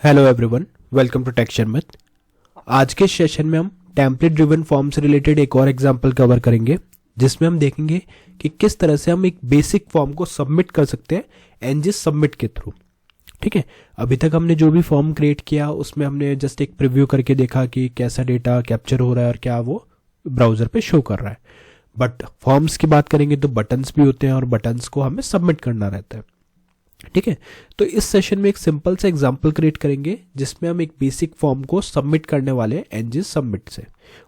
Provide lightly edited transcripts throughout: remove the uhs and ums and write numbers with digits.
Hello everyone, welcome to tech शर्मत। आज के सेशन में हम टेम्पलेट ड्रिवन फॉर्म से रिलेटेड एक और एग्जांपल कवर करेंगे, जिसमें हम देखेंगे कि किस तरह से हम एक बेसिक फॉर्म को सबमिट कर सकते हैं एनजीएस सबमिट के थ्रू। ठीक है, अभी तक हमने जो भी फॉर्म क्रिएट किया उसमें हमने जस्ट एक प्रीव्यू करके देखा कि कैसा डेटा कैप्चर हो रहा है और क्या वो ब्राउजर पे शो कर रहा है। बट फॉर्म्स की बात करेंगे तो बटन्स भी होते हैं और बटन्स को हमें सबमिट करना रहता है। ठीक है, तो इस सेशन में एक सिंपल सा एग्जांपल क्रिएट करेंगे जिसमें हम एक बेसिक फॉर्म को सबमिट करने वाले हैं एनजीएस सबमिट से,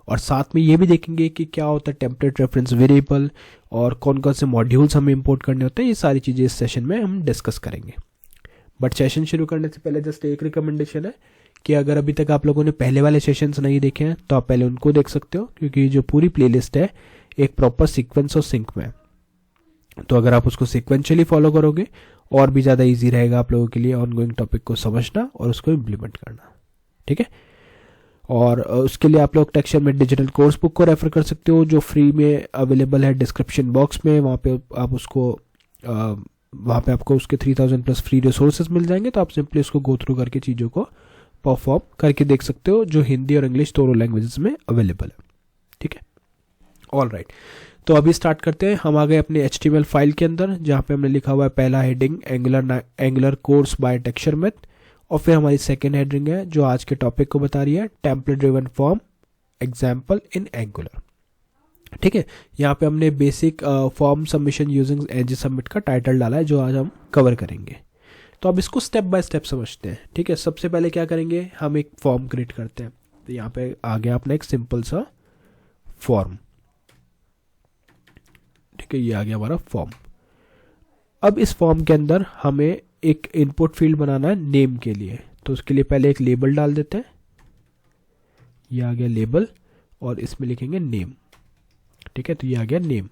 और साथ में ये भी देखेंगे कि क्या होता है टेम्पलेट रेफरेंस वेरिएबल और कौन कौन से मॉड्यूल्स हमें इंपोर्ट करने होते हैं। ये सारी चीज़ें इस सेशन में हम डिस्कस करेंगे। बट सेशन शुरू करने से पहले जस्ट एक रिकमेंडेशन है कि अगर अभी तक आप लोगों ने पहले वाले सेशंस नहीं देखे हैं तो आप पहले उनको देख सकते हो, क्योंकि जो पूरी प्लेलिस्ट है एक प्रॉपर सीक्वेंस और सिंक में है। तो अगर आप उसको सिक्वेंशियली फॉलो करोगे और भी ज़्यादा इजी रहेगा आप लोगों के लिए ऑनगोइंग टॉपिक को समझना और उसको इम्प्लीमेंट करना। ठीक है, और उसके लिए आप लोग टेक्सचर में डिजिटल कोर्स बुक को रेफर कर सकते हो, जो फ्री में अवेलेबल है डिस्क्रिप्शन बॉक्स में। वहाँ पे आप उसको वहाँ पे आपको उसके 3000 प्लस फ्री रिसोर्सेज मिल जाएंगे, तो आप सिंपली उसको गो थ्रू करके चीज़ों को परफॉर्म करके देख सकते हो, जो हिंदी और इंग्लिश दोनों लैंग्वेजेस में अवेलेबल है। ठीक है, ऑल राइट। तो अभी स्टार्ट करते हैं। हम आ गए अपने HTML फाइल के अंदर, जहाँ पे हमने लिखा हुआ है पहला heading angular course by tech शर्मत, और फिर हमारी सेकेंड हेडिंग है जो आज के टॉपिक को बता रही है template driven form example in angular. ठीक है, यहाँ पे हमने basic form submission using NGS submit का टाइटल डाला है, जो आज हम कवर करेंगे। तो अब इसको स्टेप बाय स्टेप समझते हैं। ठीक है, सबसे पहले क्या करेंगे, हम एक फॉर्म क्रिएट करते हैं। तो यहाँ पे आ गया अपना एक सिंपल सा फॉर्म। ठीक है, ये आ गया हमारा फॉर्म। अब इस फॉर्म के अंदर हमें एक इनपुट फील्ड बनाना है नेम के लिए, तो उसके लिए पहले एक लेबल डाल देते हैं। ये आ गया लेबल, और इसमें लिखेंगे नेम। ठीक है, तो ये आ गया नेम।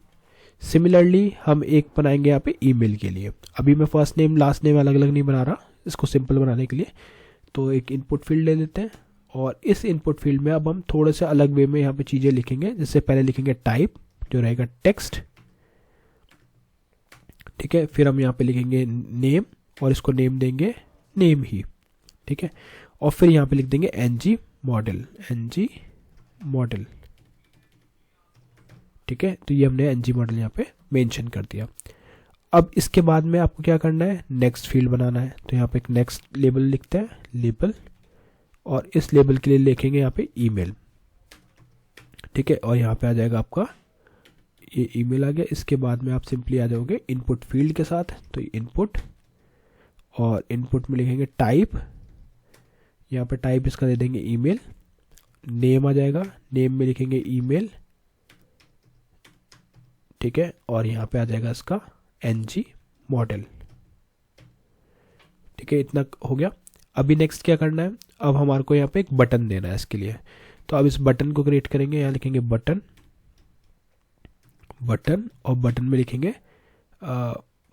सिमिलरली हम एक बनाएंगे यहाँ पे ईमेल के लिए। अभी मैं फर्स्ट नेम लास्ट नेम अलग अलग नहीं बना रहा, इसको सिंपल बनाने के लिए। तो एक इनपुट फील्ड ले लेते हैं, और इस इनपुट फील्ड में अब हम थोड़े से अलग वे में यहाँ पे चीज़ें लिखेंगे। जैसे पहले लिखेंगे टाइप, जो रहेगा टेक्स्ट। ठीक है, फिर हम यहाँ पे लिखेंगे नेम, और इसको नेम देंगे नेम ही। ठीक है, और फिर यहाँ पे लिख देंगे एनजी मॉडल, एनजी मॉडल। ठीक है, तो ये हमने एनजी मॉडल यहाँ पे मेंशन कर दिया। अब इसके बाद में आपको क्या करना है, नेक्स्ट फील्ड बनाना है। तो यहाँ पे एक नेक्स्ट लेबल लिखते हैं, लेबल, और इस लेबल के लिए लिखेंगे यहाँ पे ईमेल। ठीक है, और यहाँ पे आ जाएगा आपका ये ईमेल आ गया। इसके बाद में आप सिंपली आ जाओगे इनपुट फील्ड के साथ। तो इनपुट, और इनपुट में लिखेंगे टाइप, यहाँ पे टाइप इसका दे देंगे ईमेल। नेम आ जाएगा, नेम में लिखेंगे ईमेल। ठीक है, और यहाँ पे आ जाएगा इसका एनजी मॉडल। ठीक है, इतना हो गया। अभी नेक्स्ट क्या करना है, अब हमारे को यहाँ पे एक बटन देना है इसके लिए। तो अब इस बटन को क्रिएट करेंगे। यहाँ लिखेंगे बटन, बटन, और बटन में लिखेंगे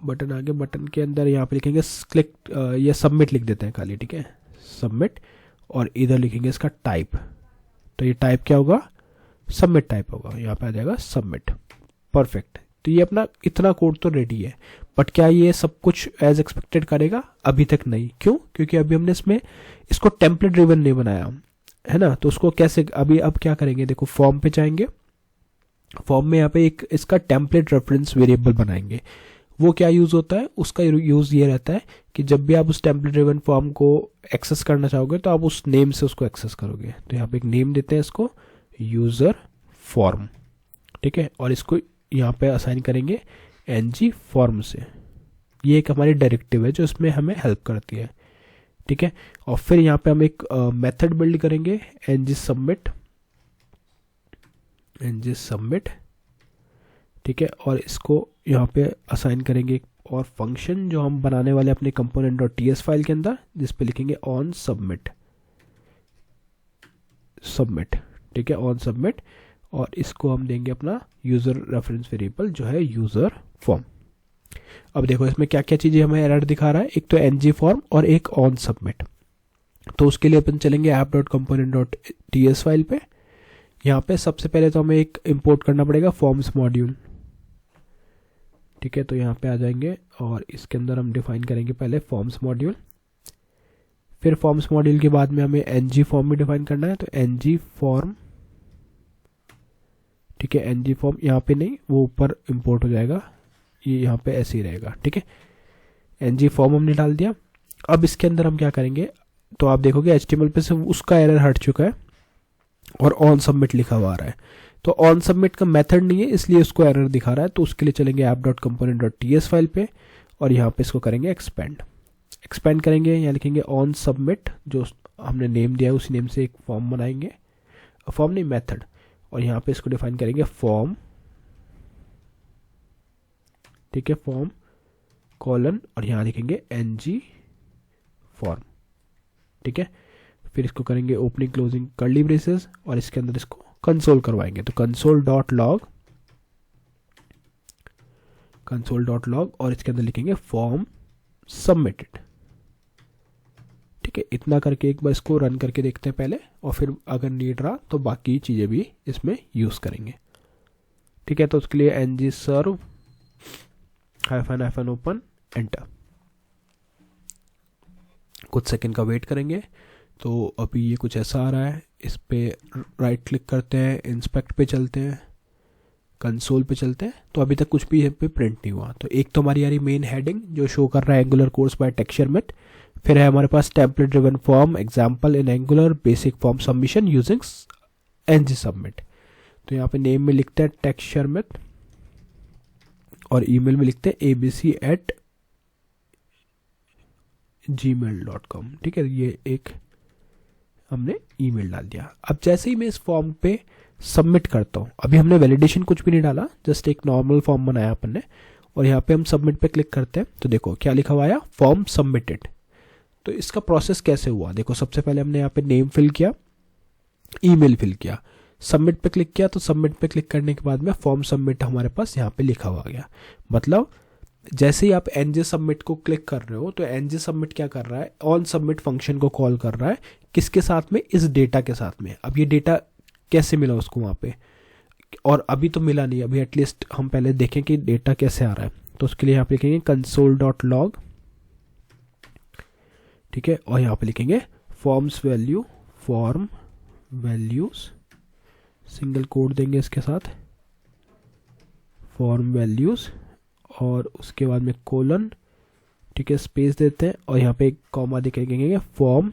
बटन आगे, बटन के अंदर यहाँ पे लिखेंगे क्लिक या सबमिट लिख देते हैं खाली। ठीक है, सबमिट, और इधर लिखेंगे इसका टाइप। तो ये टाइप क्या होगा, सबमिट टाइप होगा। यहाँ पे आ जाएगा सबमिट। परफेक्ट। तो ये अपना इतना कोड तो रेडी है, बट क्या ये सब कुछ एज एक्सपेक्टेड करेगा? अभी तक नहीं। क्यों? क्योंकि अभी हमने इसमें इसको टेम्पलेट ड्रिवन नहीं बनाया है ना। तो उसको कैसे अब क्या करेंगे, देखो फॉर्म पे जाएंगे। फॉर्म में यहाँ पे एक इसका टेम्पलेट रेफरेंस वेरिएबल बनाएंगे। वो क्या यूज होता है, उसका यूज ये रहता है कि जब भी आप उस टेम्पलेट ड्रिवन फॉर्म को एक्सेस करना चाहोगे तो आप उस नेम से उसको एक्सेस करोगे। तो यहाँ पे एक नेम देते हैं इसको, यूजर फॉर्म। ठीक है, और इसको यहाँ पे असाइन करेंगे एनजी फॉर्म से। ये एक हमारी डायरेक्टिव है जो इसमें हमें हेल्प करती है। ठीक है, और फिर यहाँ पे हम एक मेथड बिल्ड करेंगे एनजी सबमिट, एनजी सबमिट। ठीक है, और इसको यहाँ पे असाइन करेंगे और फंक्शन जो हम बनाने वाले अपने component.ts फाइल के अंदर, जिस पे लिखेंगे ऑन सबमिट, सबमिट। ठीक है, ऑन सबमिट, और इसको हम देंगे अपना यूजर रेफरेंस वेरिएबल जो है यूजर फॉर्म। अब देखो इसमें क्या क्या चीजें हमें एरर दिखा रहा है, एक तो एनजी फॉर्म और एक ऑन सबमिट। तो उसके लिए अपन चलेंगे app.component.ts फाइल पे। यहाँ पे सबसे पहले तो हमें एक इंपोर्ट करना पड़ेगा फॉर्म्स मॉड्यूल। ठीक है, तो यहाँ पे आ जाएंगे और इसके अंदर हम डिफाइन करेंगे पहले फॉर्म्स मॉड्यूल। फिर फॉर्म्स मॉड्यूल के बाद में हमें ng फॉर्म भी डिफाइन करना है, तो ng फॉर्म, ठीक है, ng फॉर्म यहाँ पे नहीं, वो ऊपर इंपोर्ट हो जाएगा, ये यहाँ पे ऐसे ही रहेगा, ठीक है। ng फॉर्म हमने डाल दिया। अब इसके अंदर हम क्या करेंगे, तो आप देखोगे HTML पे से उसका एरर हट चुका है और ऑन सबमिट लिखा हुआ आ रहा है। तो ऑन सबमिट का मेथड नहीं है, इसलिए उसको एरर दिखा रहा है। तो उसके लिए चलेंगे app.component.ts फाइल पे और यहाँ पे इसको करेंगे एक्सपेंड करेंगे, यहाँ लिखेंगे ऑन सबमिट, जो हमने नेम दिया है उसी नेम से एक फॉर्म बनाएंगे, फॉर्म नहीं मेथड, और यहाँ पे इसको डिफाइन करेंगे फॉर्म, ठीक है, फॉर्म कॉलन, और यहाँ लिखेंगे ng फॉर्म, ठीक है। फिर इसको करेंगे ओपनिंग क्लोजिंग कर्ली ब्रेसेस और इसके अंदर इसको कंसोल करवाएंगे, तो console.log और इसके अंदर लिखेंगे फॉर्म सबमिटेड, ठीक है। इतना करके एक बार इसको रन करके देखते हैं पहले, और फिर अगर नीड रहा तो बाकी चीज़ें भी इसमें यूज़ करेंगे, ठीक है। तो उसके लिए ng serve --- ओपन एंटर, कुछ सेकंड का वेट करेंगे। तो अभी ये कुछ ऐसा आ रहा है, इस पे राइट क्लिक करते हैं, इंस्पेक्ट पे चलते हैं, कंसोल पे चलते हैं, तो अभी तक कुछ भी यहाँ पे प्रिंट नहीं हुआ। तो एक तो हमारी यारी मेन हेडिंग जो शो कर रहा है एंगुलर कोर्स बाय टेक्सचरमेट, फिर है हमारे पास template driven form example in angular basic form submission using ng submit. तो यहाँ पे नेम में लिखते हैं टेक्सचरमेट और ईमेल में लिखते हैं abc@gmail.com, ठीक है। ये एक हमने ईमेल डाल दिया। अब जैसे ही मैं इस फॉर्म पे सबमिट करता हूँ, अभी हमने वैलिडेशन कुछ भी नहीं डाला, जस्ट एक नॉर्मल फॉर्म बनाया अपन ने, और यहाँ पे हम सबमिट पे क्लिक करते हैं तो देखो क्या लिखा हुआ है, फॉर्म सबमिटेड। तो इसका प्रोसेस कैसे हुआ, देखो सबसे पहले हमने यहाँ पे नेम फिल किया, ईमेल फिल किया, सबमिट पे क्लिक किया, तो सबमिट पे क्लिक करने के बाद में फॉर्म सबमिट हमारे पास यहाँ पे लिखा हुआ गया। मतलब जैसे ही आप ng सबमिट को क्लिक कर रहे हो तो ng सबमिट क्या कर रहा है, ऑन सबमिट फंक्शन को कॉल कर रहा है, किसके साथ में, इस डेटा के साथ में। अब ये डेटा कैसे मिला उसको वहाँ पे, और अभी तो मिला नहीं, अभी एटलीस्ट हम पहले देखें कि डेटा कैसे आ रहा है। तो उसके लिए यहाँ पे लिखेंगे console.log, ठीक है, और यहाँ पे लिखेंगे forms value, form values, single code देंगे इसके साथ, फॉर्म वैल्यूज, और उसके बाद में कोलन, ठीक है, स्पेस देते हैं, और यहाँ पे एक कॉमा देखेंगे फॉर्म,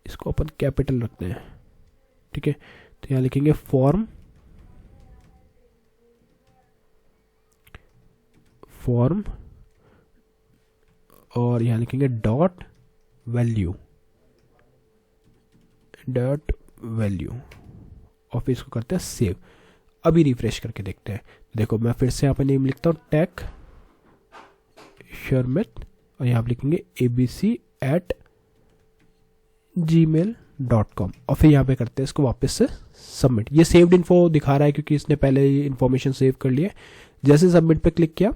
इसको अपन कैपिटल रखते हैं, ठीक है। तो यहाँ लिखेंगे फॉर्म और यहाँ लिखेंगे डॉट वैल्यू और फिर इसको करते हैं सेव। अभी रिफ्रेश करके देखते हैं, देखो मैं फिर से यहाँ पे नेम लिखता हूँ टेक्सचरमेट और यहाँ पे लिखेंगे abc@gmail.com और फिर यहाँ पे करते हैं इसको वापस से सबमिट। ये सेव्ड इन्फो दिखा रहा है क्योंकि इसने पहले ही इन्फॉर्मेशन सेव कर लिया है। जैसे सबमिट पे क्लिक किया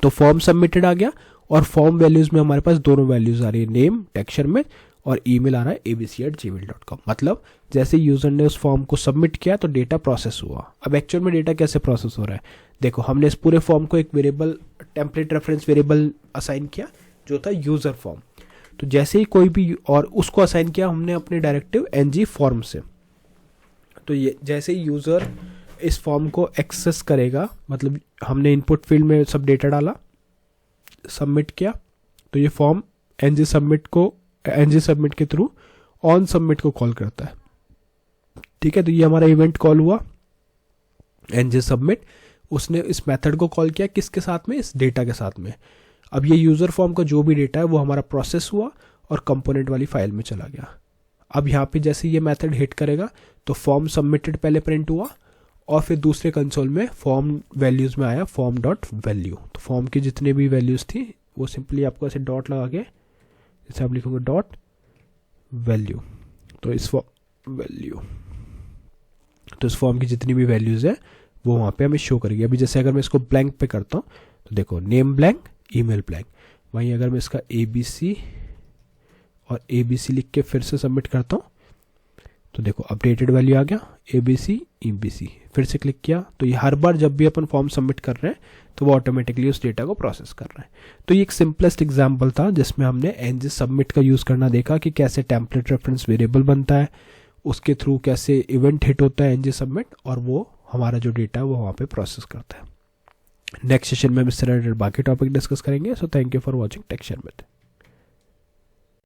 तो फॉर्म सबमिटेड आ गया और फॉर्म वैल्यूज में हमारे पास दोनों वैल्यूज आ रही है, नेम टेक्सचरमेट और ईमेल आ रहा है abc@gmail.com। मतलब जैसे यूजर ने उस फॉर्म को सबमिट किया तो डेटा प्रोसेस हुआ। अब एक्चुअल में डेटा कैसे प्रोसेस हो रहा है, देखो हमने इस पूरे फॉर्म को एक variable template reference variable assign किया जो था यूजर फॉर्म। तो जैसे ही कोई भी और उसको असाइन किया हमने अपने डायरेक्टिव ng फॉर्म से। तो ये जैसे ही यूजर इस फॉर्म को एक्सेस करेगा, मतलब हमने इनपुट फील्ड में सब डेटा डाला, सबमिट किया, तो ये फॉर्म ng सबमिट के थ्रू ऑन सबमिट को कॉल करता है। ठीक है, तो ये हमारा इवेंट कॉल हुआ ng सबमिट। उसने इस मेथड को कॉल किया किसके साथ में, इस डेटा के साथ में। अब ये यूजर फॉर्म का जो भी डेटा है वो हमारा प्रोसेस हुआ और कंपोनेंट वाली फाइल में चला गया। अब यहाँ पे जैसे ये मेथड हिट करेगा तो फॉर्म सबमिटेड पहले प्रिंट हुआ और फिर दूसरे कंसोल में फॉर्म वैल्यूज में आया फॉर्म डॉट वैल्यू। तो फॉर्म की जितने भी वैल्यूज थी वो सिंपली आपको ऐसे डॉट लगा के जैसे आप लिखोगे डॉट वैल्यू, तो इस फॉर्म की जितनी भी वैल्यूज है वो वहाँ पे हमें शो करेगी। अभी जैसे अगर मैं इसको ब्लैंक पे करता हूँ तो देखो नेम ब्लैंक, ईमेल ब्लैंक। वहीं अगर मैं इसका ABC और ABC लिख के फिर से सबमिट करता हूँ तो देखो अपडेटेड वैल्यू आ गया ABC EBC, फिर से क्लिक किया तो ये हर बार जब भी अपन फॉर्म सबमिट कर रहे हैं तो वो ऑटोमेटिकली उस डेटा को प्रोसेस कर रहा है। तो ये एक सिंपलेस्ट एग्जांपल था जिसमें हमने ng सबमिट का यूज़ करना देखा कि कैसे टेम्पलेट रेफरेंस वेरिएबल बनता है, उसके थ्रू कैसे इवेंट हिट होता है ng सबमिट, और वो हमारा जो डेटा है वो वहाँ पे प्रोसेस करता है। नेक्स्ट सेशन में हम इससे रिलेटेड बाकी टॉपिक डिस्कस करेंगे। So thank you for watching टेक्शन विद।